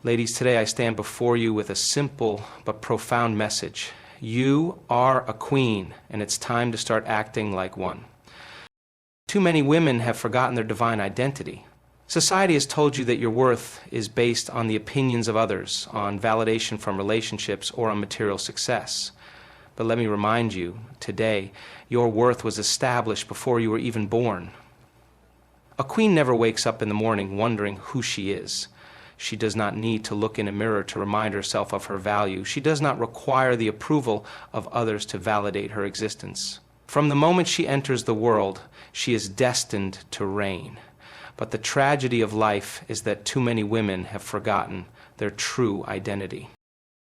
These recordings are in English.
Ladies, today I stand before you with a simple but profound message. You are a queen, and it's time to start acting like one. Too many women have forgotten their divine identity. Society has told you that your worth is based on the opinions of others, on validation from relationships, or on material success. But let me remind you, today, your worth was established before you were even born. A queen never wakes up in the morning wondering who she is. She does not need to look in a mirror to remind herself of her value. She does not require the approval of others to validate her existence. From the moment she enters the world, she is destined to reign. But the tragedy of life is that too many women have forgotten their true identity.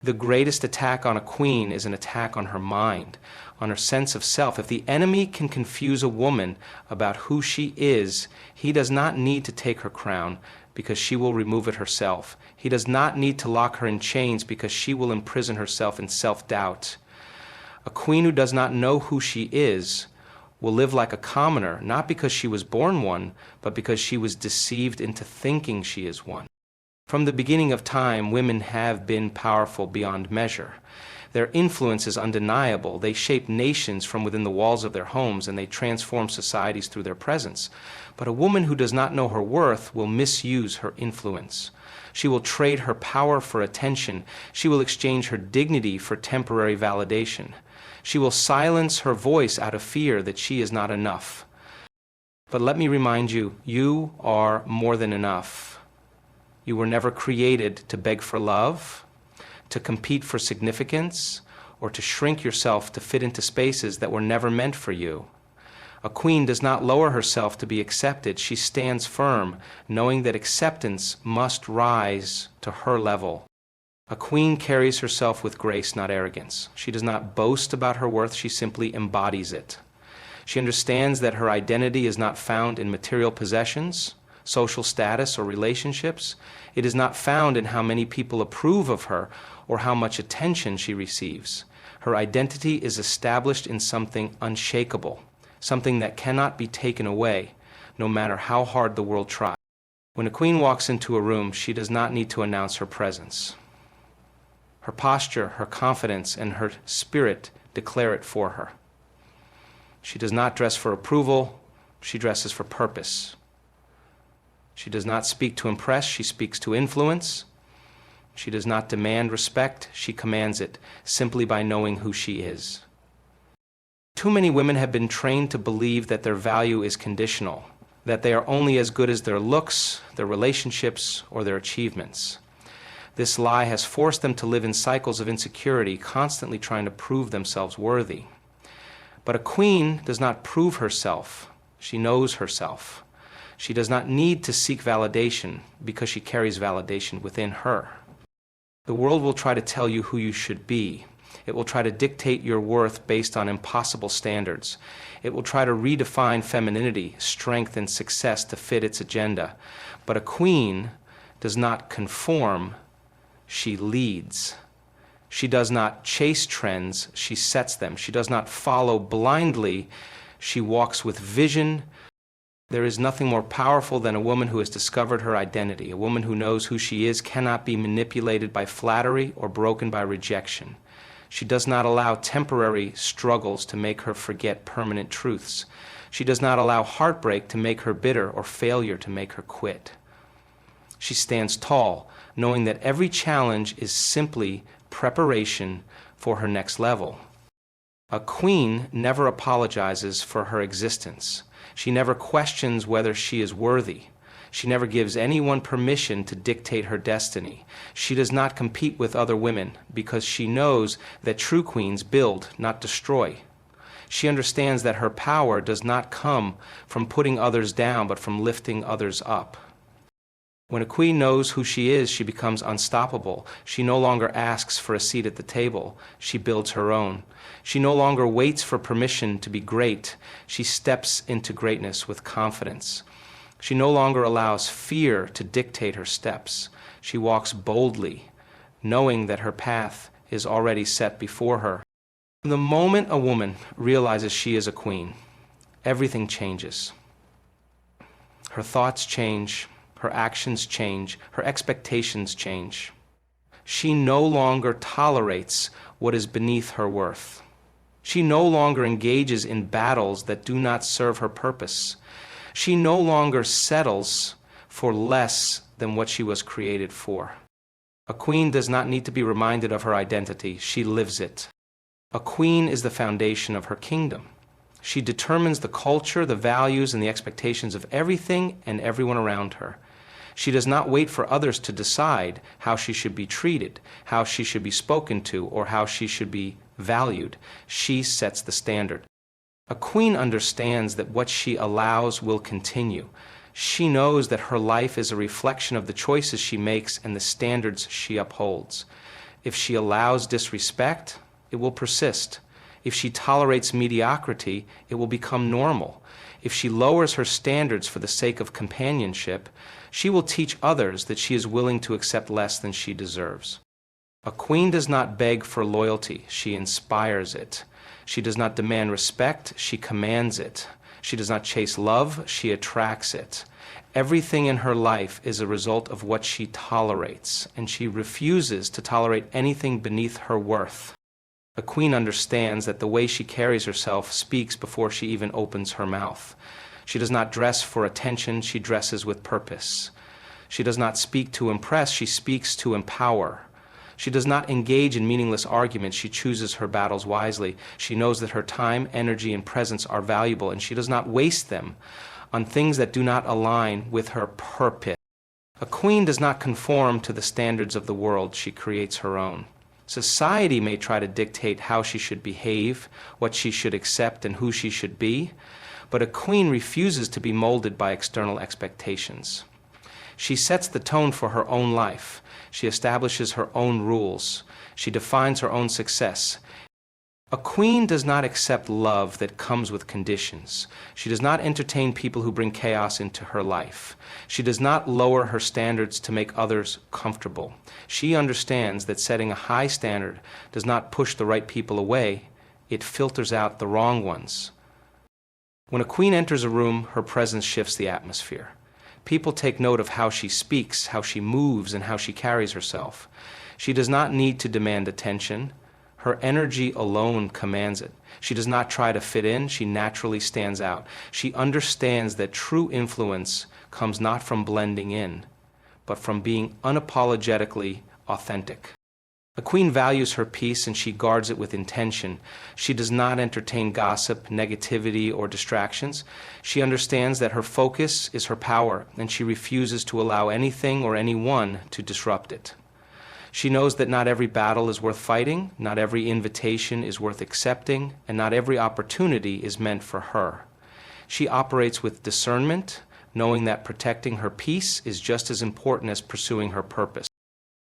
The greatest attack on a queen is an attack on her mind, on her sense of self. If the enemy can confuse a woman about who she is, he does not need to take her crown, because she will remove it herself. He does not need to lock her in chains, because she will imprison herself in self-doubt. A queen who does not know who she is will live like a commoner, not because she was born one, but because she was deceived into thinking she is one. From the beginning of time, women have been powerful beyond measure. Their influence is undeniable. They shape nations from within the walls of their homes, and they transform societies through their presence. But a woman who does not know her worth will misuse her influence. She will trade her power for attention. She will exchange her dignity for temporary validation. She will silence her voice out of fear that she is not enough. But let me remind you, you are more than enough. You were never created to beg for love, to compete for significance, or to shrink yourself to fit into spaces that were never meant for you. A queen does not lower herself to be accepted. She stands firm, knowing that acceptance must rise to her level. A queen carries herself with grace, not arrogance. She does not boast about her worth, she simply embodies it. She understands that her identity is not found in material possessions, social status, or relationships. It is not found in how many people approve of her or how much attention she receives. Her identity is established in something unshakable, something that cannot be taken away, no matter how hard the world tries. When a queen walks into a room, she does not need to announce her presence. Her posture, her confidence, and her spirit declare it for her. She does not dress for approval, she dresses for purpose. She does not speak to impress, she speaks to influence. She does not demand respect, she commands it, simply by knowing who she is. Too many women have been trained to believe that their value is conditional, that they are only as good as their looks, their relationships, or their achievements. This lie has forced them to live in cycles of insecurity, constantly trying to prove themselves worthy. But a queen does not prove herself, she knows herself. She does not need to seek validation because she carries validation within her. The world will try to tell you who you should be. It will try to dictate your worth based on impossible standards. It will try to redefine femininity, strength, and success to fit its agenda. But a queen does not conform, she leads. She does not chase trends, she sets them. She does not follow blindly, she walks with vision. There is nothing more powerful than a woman who has discovered her identity. A woman who knows who she is cannot be manipulated by flattery or broken by rejection. She does not allow temporary struggles to make her forget permanent truths. She does not allow heartbreak to make her bitter or failure to make her quit. She stands tall, knowing that every challenge is simply preparation for her next level. A queen never apologizes for her existence. She never questions whether she is worthy. She never gives anyone permission to dictate her destiny. She does not compete with other women because she knows that true queens build, not destroy. She understands that her power does not come from putting others down, but from lifting others up. When a queen knows who she is, she becomes unstoppable. She no longer asks for a seat at the table. She builds her own. She no longer waits for permission to be great. She steps into greatness with confidence. She no longer allows fear to dictate her steps. She walks boldly, knowing that her path is already set before her. The moment a woman realizes she is a queen, everything changes. Her thoughts change. her actions change, her expectations change. She no longer tolerates what is beneath her worth. She no longer engages in battles that do not serve her purpose. She no longer settles for less than what she was created for. A queen does not need to be reminded of her identity. She lives it. A queen is the foundation of her kingdom. She determines the culture, the values, and the expectations of everything and everyone around her. She does not wait for others to decide how she should be treated, how she should be spoken to, or how she should be valued. She sets the standard. A queen understands that what she allows will continue. She knows that her life is a reflection of the choices she makes and the standards she upholds. If she allows disrespect, it will persist. If she tolerates mediocrity, it will become normal. If she lowers her standards for the sake of companionship, she will teach others that she is willing to accept less than she deserves. A queen does not beg for loyalty, she inspires it. She does not demand respect, she commands it. She does not chase love, she attracts it. Everything in her life is a result of what she tolerates, and she refuses to tolerate anything beneath her worth. A queen understands that the way she carries herself speaks before she even opens her mouth. She does not dress for attention, she dresses with purpose. She does not speak to impress, she speaks to empower. She does not engage in meaningless arguments, she chooses her battles wisely. She knows that her time, energy, and presence are valuable, and she does not waste them on things that do not align with her purpose. A queen does not conform to the standards of the world, she creates her own. Society may try to dictate how she should behave, what she should accept, and who she should be, but a queen refuses to be molded by external expectations. She sets the tone for her own life. She establishes her own rules. She defines her own success. A queen does not accept love that comes with conditions. She does not entertain people who bring chaos into her life. She does not lower her standards to make others comfortable. She understands that setting a high standard does not push the right people away, it filters out the wrong ones. When a queen enters a room, her presence shifts the atmosphere. People take note of how she speaks, how she moves, and how she carries herself. She does not need to demand attention. Her energy alone commands it. She does not try to fit in, she naturally stands out. She understands that true influence comes not from blending in, but from being unapologetically authentic. A queen values her peace and she guards it with intention. She does not entertain gossip, negativity, or distractions. She understands that her focus is her power, and she refuses to allow anything or anyone to disrupt it. She knows that not every battle is worth fighting, not every invitation is worth accepting, and not every opportunity is meant for her. She operates with discernment, knowing that protecting her peace is just as important as pursuing her purpose.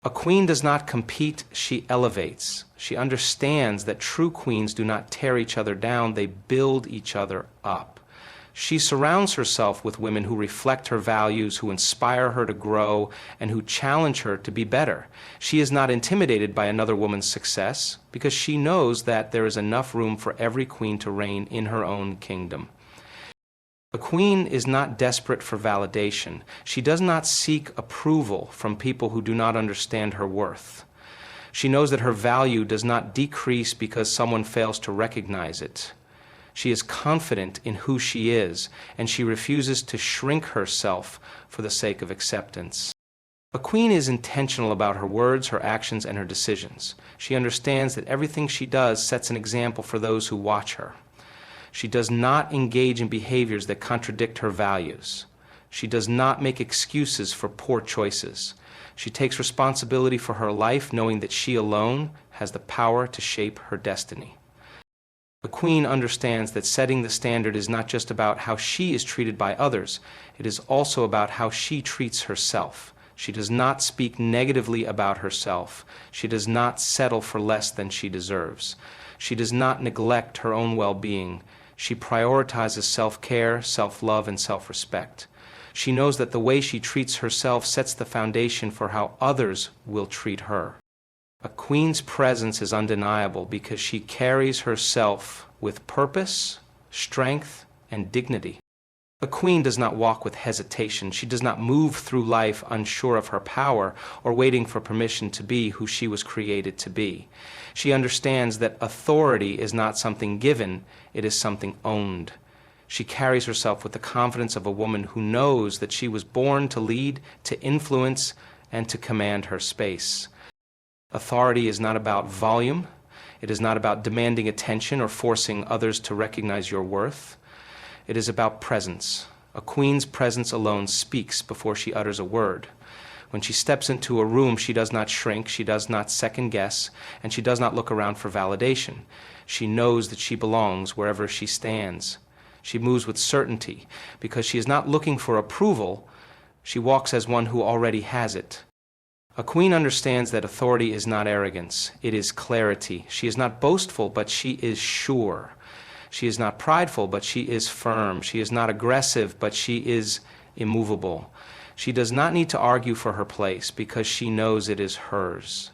A queen does not compete, she elevates. She understands that true queens do not tear each other down, they build each other up. She surrounds herself with women who reflect her values, who inspire her to grow, and who challenge her to be better. She is not intimidated by another woman's success because she knows that there is enough room for every queen to reign in her own kingdom. A queen is not desperate for validation. She does not seek approval from people who do not understand her worth. She knows that her value does not decrease because someone fails to recognize it. She is confident in who she is, and she refuses to shrink herself for the sake of acceptance. A queen is intentional about her words, her actions, and her decisions. She understands that everything she does sets an example for those who watch her. She does not engage in behaviors that contradict her values. She does not make excuses for poor choices. She takes responsibility for her life, knowing that she alone has the power to shape her destiny. The queen understands that setting the standard is not just about how she is treated by others, it is also about how she treats herself. She does not speak negatively about herself. She does not settle for less than she deserves. She does not neglect her own well-being. She prioritizes self-care, self-love, and self-respect. She knows that the way she treats herself sets the foundation for how others will treat her. A queen's presence is undeniable because she carries herself with purpose, strength, and dignity. A queen does not walk with hesitation. She does not move through life unsure of her power or waiting for permission to be who she was created to be. She understands that authority is not something given, it is something owned. She carries herself with the confidence of a woman who knows that she was born to lead, to influence, and to command her space. Authority is not about volume. It is not about demanding attention or forcing others to recognize your worth. It is about presence. A queen's presence alone speaks before she utters a word. When she steps into a room, she does not shrink, she does not second guess, and she does not look around for validation. She knows that she belongs wherever she stands. She moves with certainty because she is not looking for approval. She walks as one who already has it. A queen understands that authority is not arrogance, it is clarity. She is not boastful, but she is sure. She is not prideful, but she is firm. She is not aggressive, but she is immovable. She does not need to argue for her place because she knows it is hers.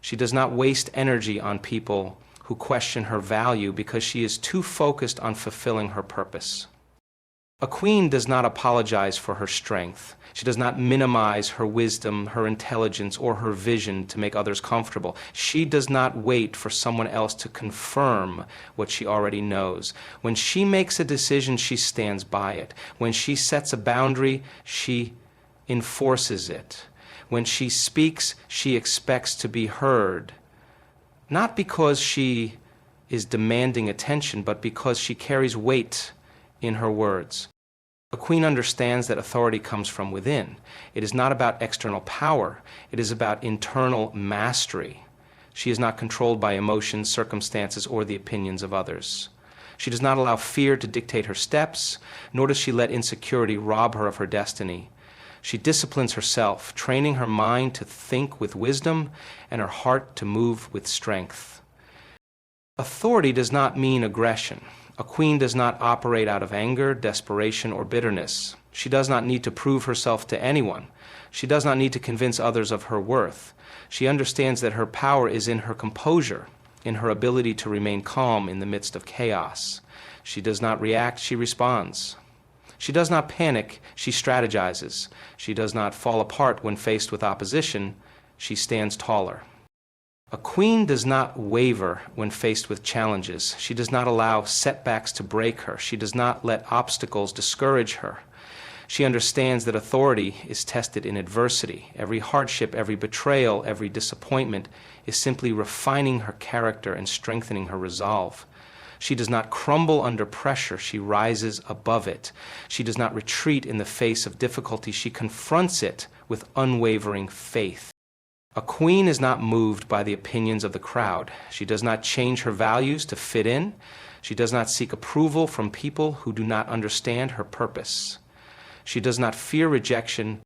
She does not waste energy on people who question her value because she is too focused on fulfilling her purpose. A queen does not apologize for her strength. She does not minimize her wisdom, her intelligence, or her vision to make others comfortable. She does not wait for someone else to confirm what she already knows. When she makes a decision, she stands by it. When she sets a boundary, she enforces it. When she speaks, she expects to be heard. Not because she is demanding attention, but because she carries weight in her words. A queen understands that authority comes from within. It is not about external power. It is about internal mastery. She is not controlled by emotions, circumstances, or the opinions of others. She does not allow fear to dictate her steps, nor does she let insecurity rob her of her destiny. She disciplines herself, training her mind to think with wisdom and her heart to move with strength. Authority does not mean aggression. A queen does not operate out of anger, desperation, or bitterness. She does not need to prove herself to anyone. She does not need to convince others of her worth. She understands that her power is in her composure, in her ability to remain calm in the midst of chaos. She does not react, she responds. She does not panic, she strategizes. She does not fall apart when faced with opposition, she stands taller. A queen does not waver when faced with challenges. She does not allow setbacks to break her. She does not let obstacles discourage her. She understands that authority is tested in adversity. Every hardship, every betrayal, every disappointment is simply refining her character and strengthening her resolve. She does not crumble under pressure. She rises above it. She does not retreat in the face of difficulty. She confronts it with unwavering faith. A queen is not moved by the opinions of the crowd. She does not change her values to fit in. She does not seek approval from people who do not understand her purpose. She does not fear rejection